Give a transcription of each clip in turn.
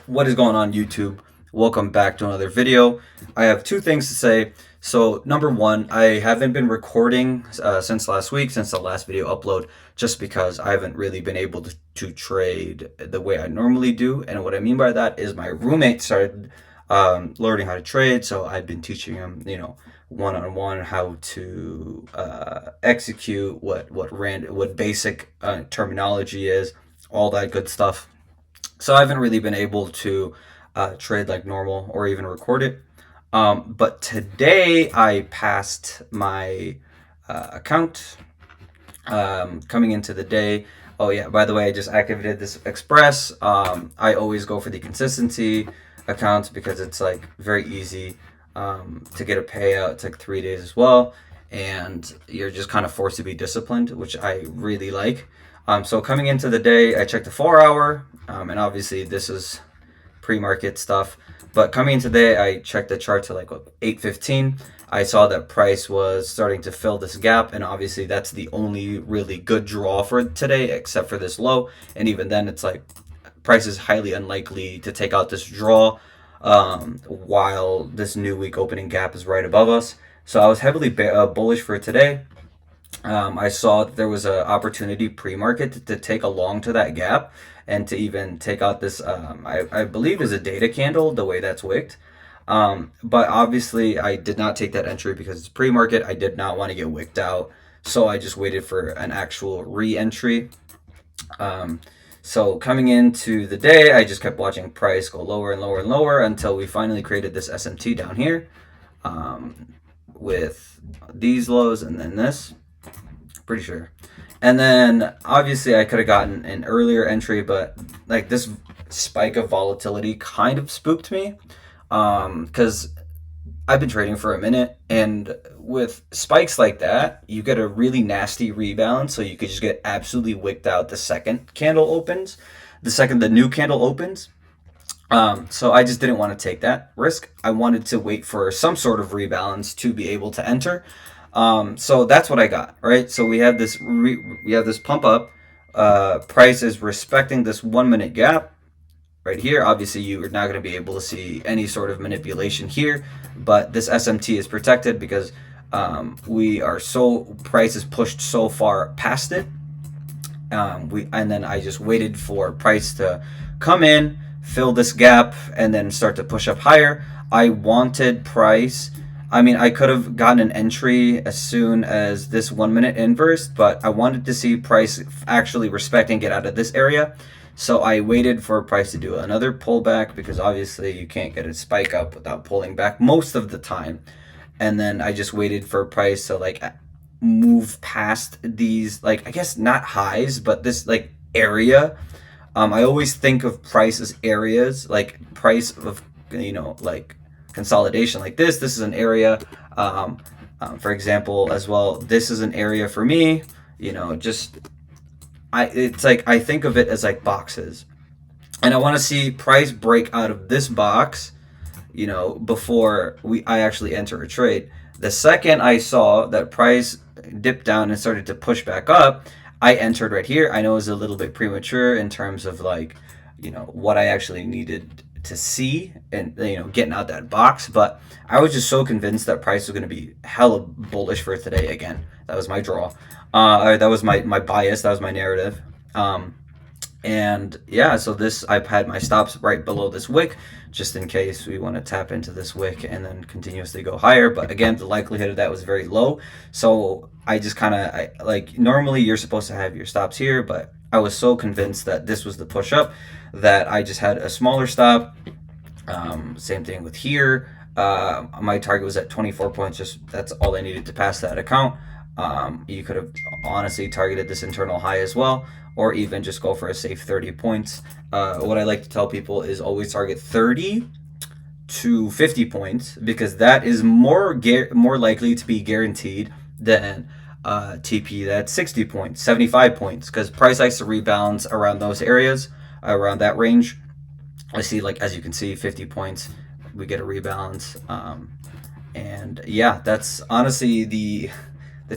What is going on, YouTube? Welcome back to another video. I have two things to say. So number one, I haven't been recording since last week, since the last video upload, just because I haven't really been able to trade the way I normally do. And what I mean by that is my roommate started learning how to trade, so I've been teaching him, one-on-one how to execute what basic terminology is, all that good stuff. So I haven't really been able to trade like normal or even record it. But today I passed my account coming into the day. Oh yeah, by the way, I just activated this Express. I always go for the consistency accounts because it's like very easy to get a payout. It's like 3 days as well, and you're just kind of forced to be disciplined, which I really like. So coming into the day, I checked the 4 hour, and obviously this is pre-market stuff. But coming in today, I checked the chart to like 8:15. I saw that price was starting to fill this gap, and obviously that's the only really good draw for today, except for this low. And even then, it's like price is highly unlikely to take out this draw while this new week opening gap is right above us. So I was heavily bullish for today. I saw that there was an opportunity pre-market to take along to that gap and to even take out this, I believe is a data candle, the way that's wicked. But obviously I did not take that entry because it's pre-market. I did not want to get wicked out. So I just waited for an actual re-entry. So coming into the day, I just kept watching price go lower and lower and lower until we finally created this SMT down here with these lows and then this. Pretty sure. And then obviously I could have gotten an earlier entry, but like this spike of volatility kind of spooked me because I've been trading for a minute, and with spikes like that, you get a really nasty rebound, so you could just get absolutely wicked out the second the new candle opens. So I just didn't want to take that risk. I wanted to wait for some sort of rebalance to be able to enter. So that's what I got, right? So we have this pump up. Price is respecting this 1 minute gap right here. Obviously, you are not going to be able to see any sort of manipulation here, but this SMT is protected because price is pushed so far past it. And then I just waited for price to come in, fill this gap, and then start to push up higher. I wanted price. I mean, I could have gotten an entry as soon as this 1 minute inverse, but I wanted to see price actually respect and get out of this area. So I waited for price to do another pullback because obviously you can't get a spike up without pulling back most of the time. And then I just waited for price to like move past these, like, I guess not highs, but this like area. I always think of price as areas, like price of, like consolidation like this is an area. For example, as well, this is an area for me. It's like I think of it as like boxes, and I want to see price break out of this box, before I actually enter a trade. The second I saw that price dipped down and started to push back up, I entered right here. I know it was a little bit premature in terms of like, what I actually needed to see and getting out that box, but I was just so convinced that price was going to be hella bullish for today again. That was my draw. That was my bias. That was my narrative. And yeah, so I've had my stops right below this wick just in case we want to tap into this wick and then continuously go higher. But again, the likelihood of that was very low. So I just kind of like, normally you're supposed to have your stops here, but I was so convinced that this was the push up that I just had a smaller stop. Same thing with here. My target was at 24 points. Just that's all I needed to pass that account. You could have honestly targeted this internal high as well, or even just go for a safe 30 points. What I like to tell people is always target 30 to 50 points because that is more likely to be guaranteed than TP that's 60 points, 75 points, because price likes to rebound around those areas, around that range. I see, like, as you can see, 50 points, we get a rebalance. And yeah, that's honestly the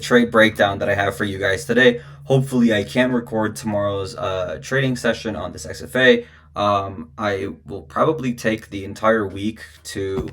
trade breakdown that I have for you guys today. Hopefully I can record tomorrow's trading session on this XFA. I will probably take the entire week to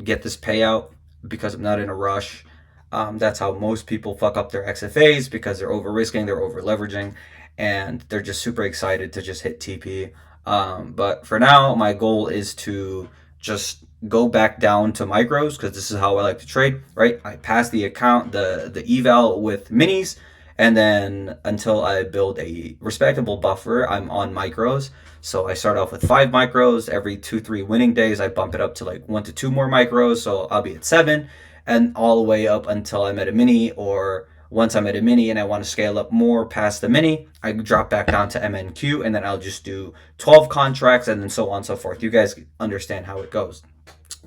get this payout because I'm not in a rush. That's how most people fuck up their XFAs because they're over risking, they're over leveraging, and they're just super excited to just hit TP. But for now, my goal is to just go back down to micros because this is how I like to trade, right? I pass the account, the eval with minis, and then until I build a respectable buffer, I'm on micros. So I start off with 5 micros. Every 2, 3 winning days, I bump it up to like 1 to 2 more micros. So I'll be at 7, and all the way up until I'm at a mini, or once I'm at a mini and I want to scale up more past the mini, I drop back down to MNQ, and then I'll just do 12 contracts and then so on and so forth. You guys understand how it goes.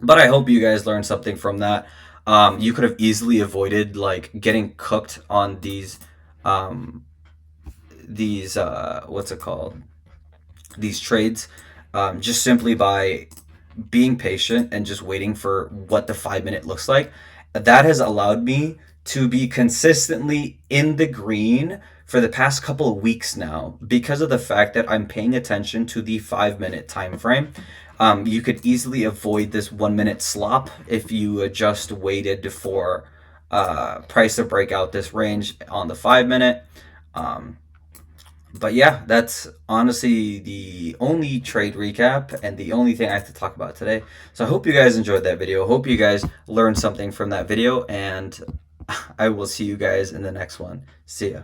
But I hope you guys learned something from that. You could have easily avoided like getting cooked on um, these what's it called, these trades, just simply by being patient and just waiting for what the 5 minute looks like. That has allowed me to be consistently in the green for the past couple of weeks now because of the fact that I'm paying attention to the 5 minute time frame. You could easily avoid this 1 minute slop if you just waited for price to break out this range on the 5 minute. Um, but yeah, that's honestly the only trade recap and the only thing I have to talk about today. So I hope you guys enjoyed that video. Hope you guys learned something from that video, and I will see you guys in the next one. See ya.